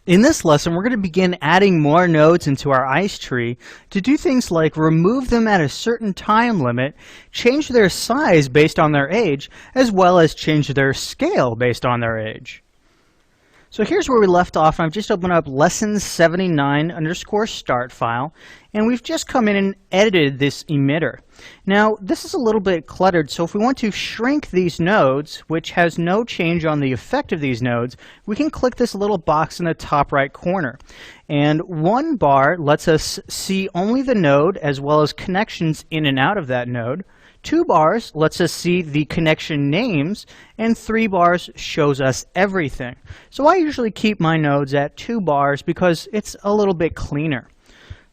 In this lesson, we're going to begin adding more nodes into our ice tree to do things like remove them at a certain time limit, change their size based on their age, as well as change their scale based on their age. So here's where we left off. I've just opened up lessons79_start file, and we've just come in and edited this emitter. Now, this is a little bit cluttered, so if we want to shrink these nodes, which has no change on the effect of these nodes, we can click this little box in the top right corner. And one bar lets us see only the node as well as connections in and out of that node. 2 bars lets us see the connection names, and 3 bars shows us everything. So I usually keep my nodes at 2 bars because it's a little bit cleaner.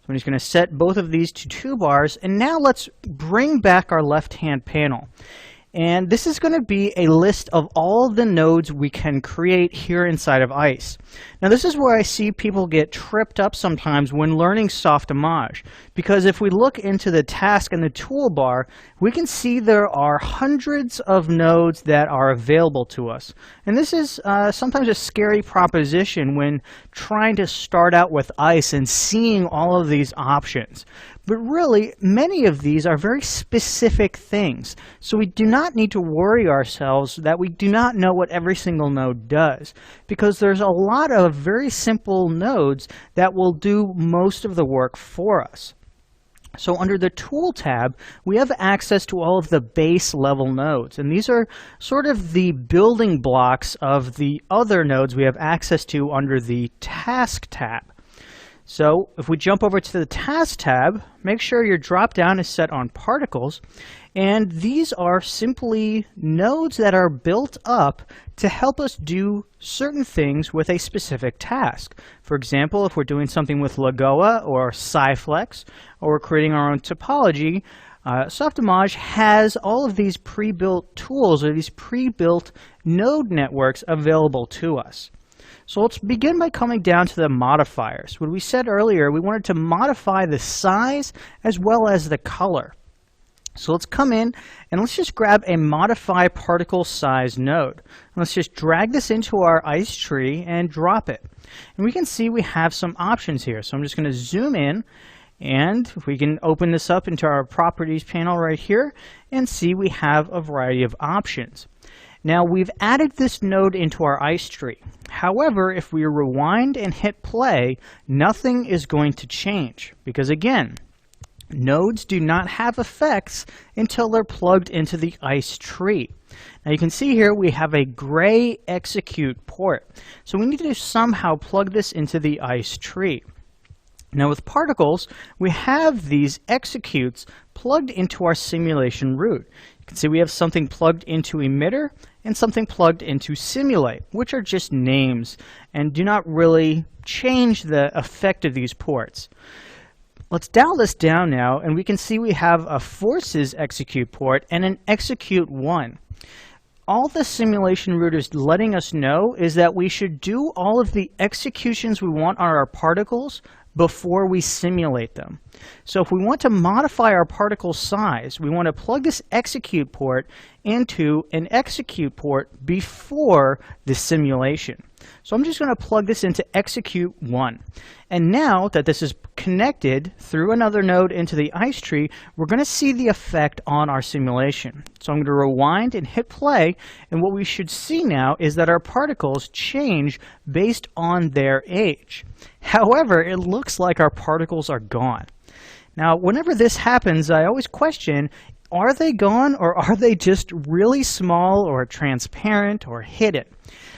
So I'm just going to set both of these to 2 bars, and now let's bring back our left-hand panel. And this is going to be a list of all of the nodes we can create here inside of ICE. Now this is where I see people get tripped up sometimes when learning Softimage, because if we look into the task and the toolbar, we can see there are hundreds of nodes that are available to us. And this is sometimes a scary proposition when trying to start out with ICE and seeing all of these options. But really, many of these are very specific things, so we do not need to worry ourselves that we do not know what every single node does, because there's a lot of very simple nodes that will do most of the work for us. So under the Tool tab, we have access to all of the base level nodes, and these are sort of the building blocks of the other nodes we have access to under the Task tab. So if we jump over to the Task tab, make sure your drop down is set on Particles, and these are simply nodes that are built up to help us do certain things with a specific task. For example, if we're doing something with Lagoa or Sci-Flex, or we're creating our own topology, Softimage has all of these pre-built tools or these pre-built node networks available to us. So let's begin by coming down to the modifiers. What we said earlier, we wanted to modify the size as well as the color. So let's come in and let's just grab a modify particle size node. And let's just drag this into our ICE tree and drop it. And we can see we have some options here. So I'm just going to zoom in, and we can open this up into our properties panel right here and see we have a variety of options. Now we've added this node into our ICE tree. However, if we rewind and hit play, nothing is going to change because, again, nodes do not have effects until they're plugged into the ICE tree. Now you can see here we have a gray execute port. So we need to somehow plug this into the ICE tree. Now with particles, we have these executes plugged into our simulation root. You can see we have something plugged into emitter and something plugged into simulate, which are just names and do not really change the effect of these ports. Let's dial this down now, and we can see we have a forces execute port and an execute 1. All the simulation root is letting us know is that we should do all of the executions we want on our particles before we simulate them. So if we want to modify our particle size, we want to plug this execute port into an execute port before the simulation. So I'm just going to plug this into execute 1. And now that this is connected through another node into the ICE tree, we're going to see the effect on our simulation. So I'm going to rewind and hit play, and what we should see now is that our particles change based on their age. However, it looks like our particles are gone. Now, whenever this happens, I always question, are they gone or are they just really small or transparent or hidden?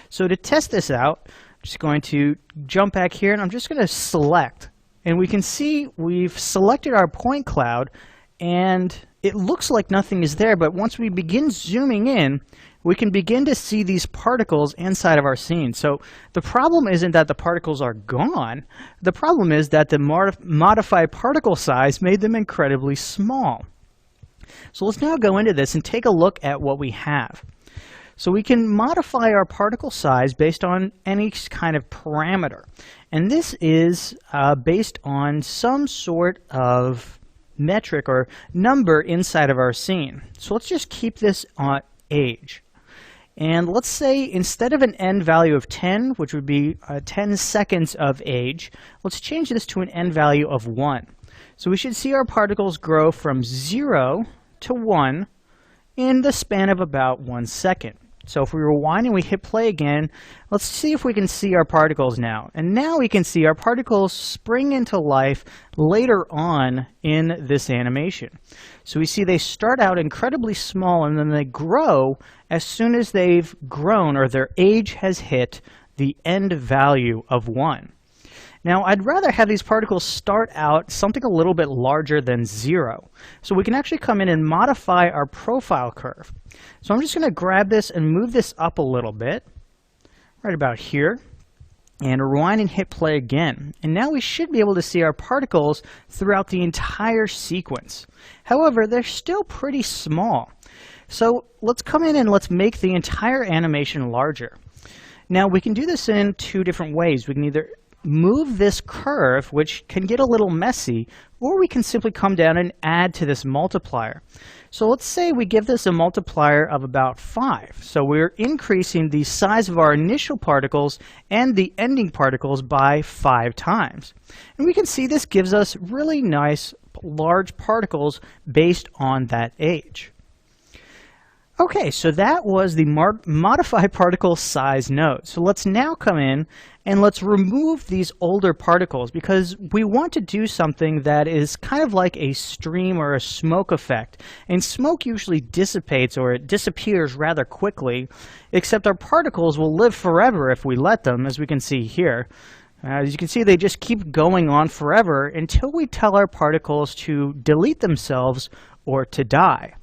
So to test this out, I'm just going to jump back here and I'm just going to select. And we can see we've selected our point cloud and it looks like nothing is there, but once we begin zooming in, we can begin to see these particles inside of our scene. So the problem isn't that the particles are gone. The problem is that the modified particle size made them incredibly small. So let's now go into this and take a look at what we have. So we can modify our particle size based on any kind of parameter. And this is based on some sort of metric or number inside of our scene. So let's just keep this on age. And let's say instead of an end value of 10, which would be 10 seconds of age, let's change this to an end value of 1. So we should see our particles grow from 0 to 1 in the span of about 1 second. So if we rewind and we hit play again, let's see if we can see our particles now. And now we can see our particles spring into life later on in this animation. So we see they start out incredibly small and then they grow as soon as they've grown or their age has hit the end value of 1. Now, I'd rather have these particles start out something a little bit larger than 0. So we can actually come in and modify our profile curve. So I'm just going to grab this and move this up a little bit, right about here, and rewind and hit play again. And now we should be able to see our particles throughout the entire sequence. However, they're still pretty small. So let's come in and let's make the entire animation larger. Now, we can do this in two different ways. We can either move this curve, which can get a little messy, or we can simply come down and add to this multiplier. So let's say we give this a multiplier of about 5. So we're increasing the size of our initial particles and the ending particles by 5 times. And we can see this gives us really nice large particles based on that age. Okay, so that was the modify particle size node. So let's now come in and let's remove these older particles because we want to do something that is kind of like a stream or a smoke effect. And smoke usually dissipates or it disappears rather quickly, except our particles will live forever if we let them, as we can see here. As you can see, they just keep going on forever until we tell our particles to delete themselves or to die.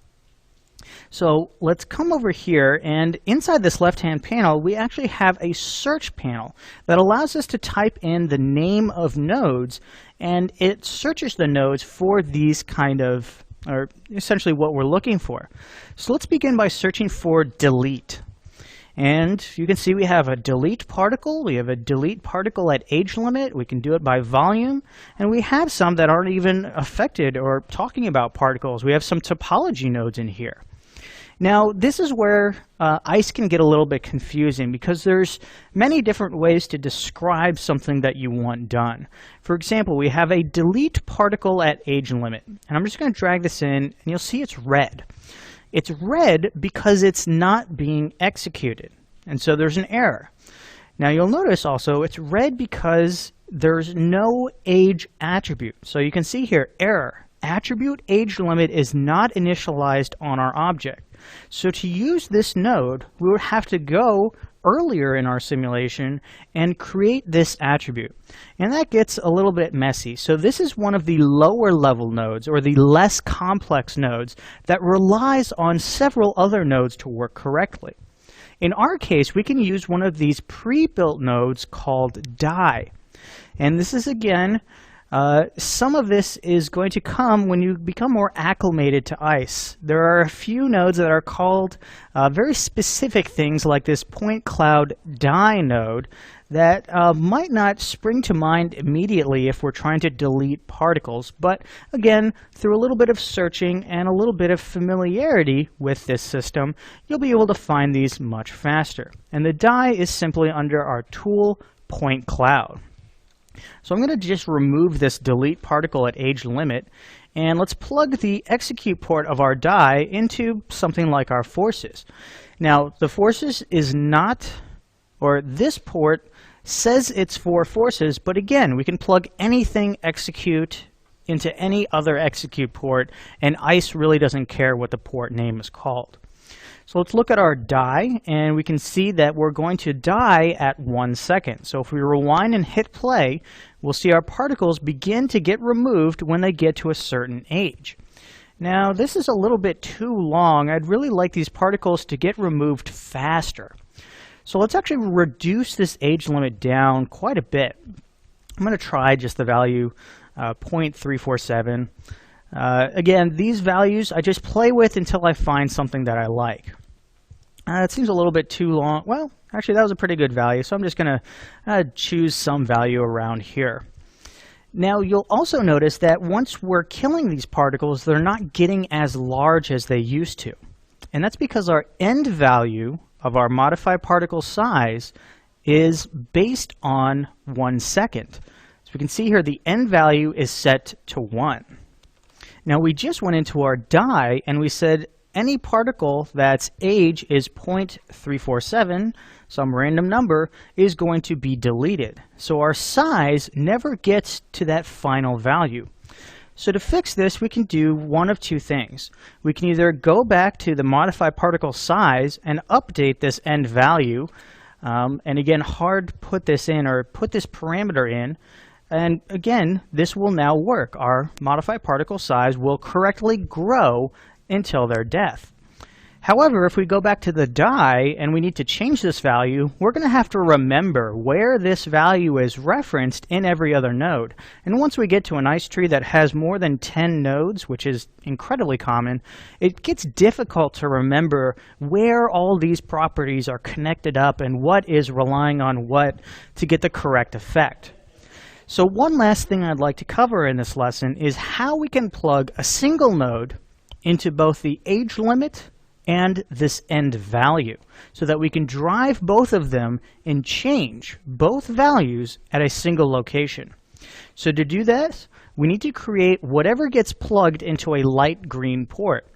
So let's come over here, and inside this left-hand panel, we actually have a search panel that allows us to type in the name of nodes, and it searches the nodes for these kind of, or essentially what we're looking for. So let's begin by searching for delete. And you can see we have a delete particle, we have a delete particle at age limit, we can do it by volume, and we have some that aren't even affected or talking about particles. We have some topology nodes in here. Now, this is where ICE can get a little bit confusing because there's many different ways to describe something that you want done. For example, we have a delete particle at age limit, and I'm just going to drag this in, and you'll see it's red. It's red because it's not being executed, and so there's an error. Now, you'll notice also it's red because there's no age attribute. So you can see here, error. Attribute age limit is not initialized on our object. So to use this node, we would have to go earlier in our simulation and create this attribute. And that gets a little bit messy. So this is one of the lower level nodes, or the less complex nodes, that relies on several other nodes to work correctly. In our case, we can use one of these pre-built nodes called die. And this is, again, some of this is going to come when you become more acclimated to ICE. There are a few nodes that are called very specific things like this point cloud die node that might not spring to mind immediately if we're trying to delete particles. But again, through a little bit of searching and a little bit of familiarity with this system, you'll be able to find these much faster. And the die is simply under our tool point cloud. So I'm going to just remove this delete particle at age limit, and let's plug the execute port of our die into something like our forces. Now, the forces is not, or this port says it's for forces, but again, we can plug anything execute into any other execute port, and ICE really doesn't care what the port name is called. So let's look at our die, and we can see that we're going to die at 1 second. So if we rewind and hit play, we'll see our particles begin to get removed when they get to a certain age. Now, this is a little bit too long. I'd really like these particles to get removed faster. So let's actually reduce this age limit down quite a bit. I'm going to try just the value 0.347. Again, these values I just play with until I find something that I like. It seems a little bit too long. Well, actually that was a pretty good value, so I'm just going to choose some value around here. Now, you'll also notice that once we're killing these particles, they're not getting as large as they used to. And that's because our end value of our modified particle size is based on 1 second. So we can see here the end value is set to 1. Now we just went into our die and we said any particle that's age is 0.347, some random number, is going to be deleted. So our size never gets to that final value. So to fix this, we can do one of two things. We can either go back to the modified particle size and update this end value, and again, hard put this in or put this parameter in, and again, this will now work. Our modified particle size will correctly grow until their death. However, if we go back to the die and we need to change this value, we're going to have to remember where this value is referenced in every other node. And once we get to an ice tree that has more than 10 nodes, which is incredibly common, it gets difficult to remember where all these properties are connected up and what is relying on what to get the correct effect. So one last thing I'd like to cover in this lesson is how we can plug a single node into both the age limit and this end value so that we can drive both of them and change both values at a single location. So to do that, we need to create whatever gets plugged into a light green port.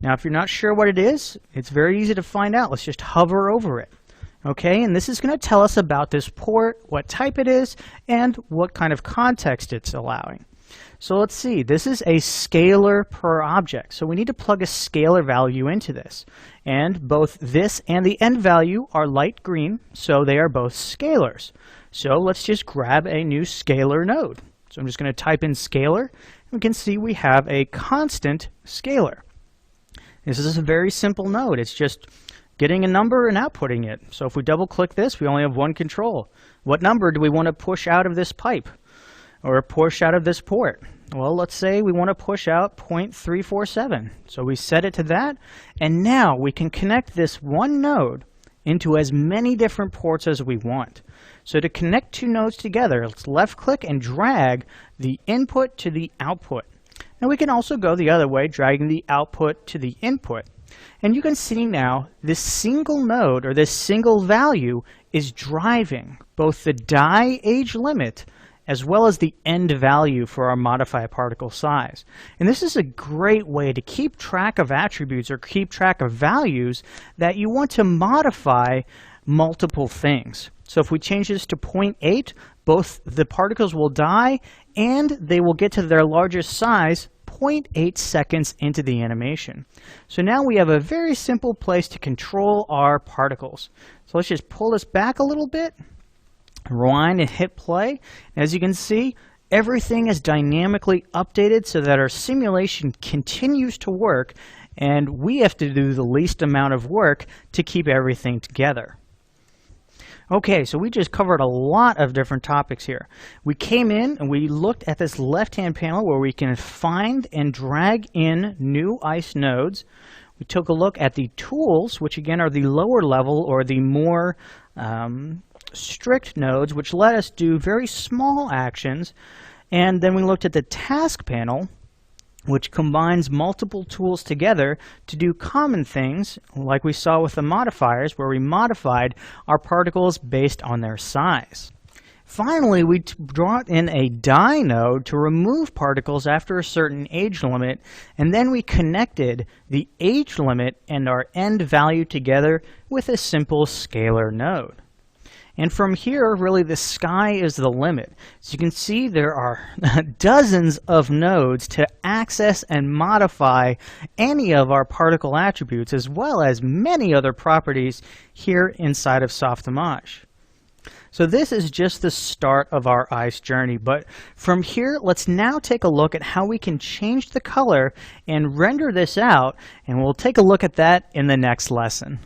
Now if you're not sure what it is, it's very easy to find out. Let's just hover over it. Okay, and this is going to tell us about this port, what type it is, and what kind of context it's allowing. So let's see, this is a scalar per object. So we need to plug a scalar value into this. And both this and the end value are light green, so they are both scalars. So let's just grab a new scalar node. So I'm just going to type in scalar, and we can see we have a constant scalar. This is a very simple node. It's just getting a number and outputting it. So if we double click this, we only have one control. What number do we want to push out of this pipe or push out of this port? Well, let's say we want to push out 0.347. So we set it to that, and now we can connect this one node into as many different ports as we want. So to connect two nodes together, let's left click and drag the input to the output. Now we can also go the other way, dragging the output to the input. And you can see now this single node or this single value is driving both the die age limit as well as the end value for our modified particle size. And this is a great way to keep track of attributes or keep track of values that you want to modify multiple things. So if we change this to 0.8, both the particles will die and they will get to their largest size 0.8 seconds into the animation. So now we have a very simple place to control our particles. So let's just pull this back a little bit, rewind and hit play. As you can see, everything is dynamically updated so that our simulation continues to work and we have to do the least amount of work to keep everything together. Okay, so we just covered a lot of different topics here. We came in and we looked at this left-hand panel where we can find and drag in new ice nodes. We took a look at the tools, which again are the lower level or the more strict nodes, which let us do very small actions. And then we looked at the task panel, which combines multiple tools together to do common things, like we saw with the modifiers, where we modified our particles based on their size. Finally, we brought in a die node to remove particles after a certain age limit, and then we connected the age limit and our end value together with a simple scalar node. And from here, really, the sky is the limit. So you can see there are dozens of nodes to access and modify any of our particle attributes, as well as many other properties here inside of Softimage. So this is just the start of our ice journey, but from here, let's now take a look at how we can change the color and render this out, and we'll take a look at that in the next lesson.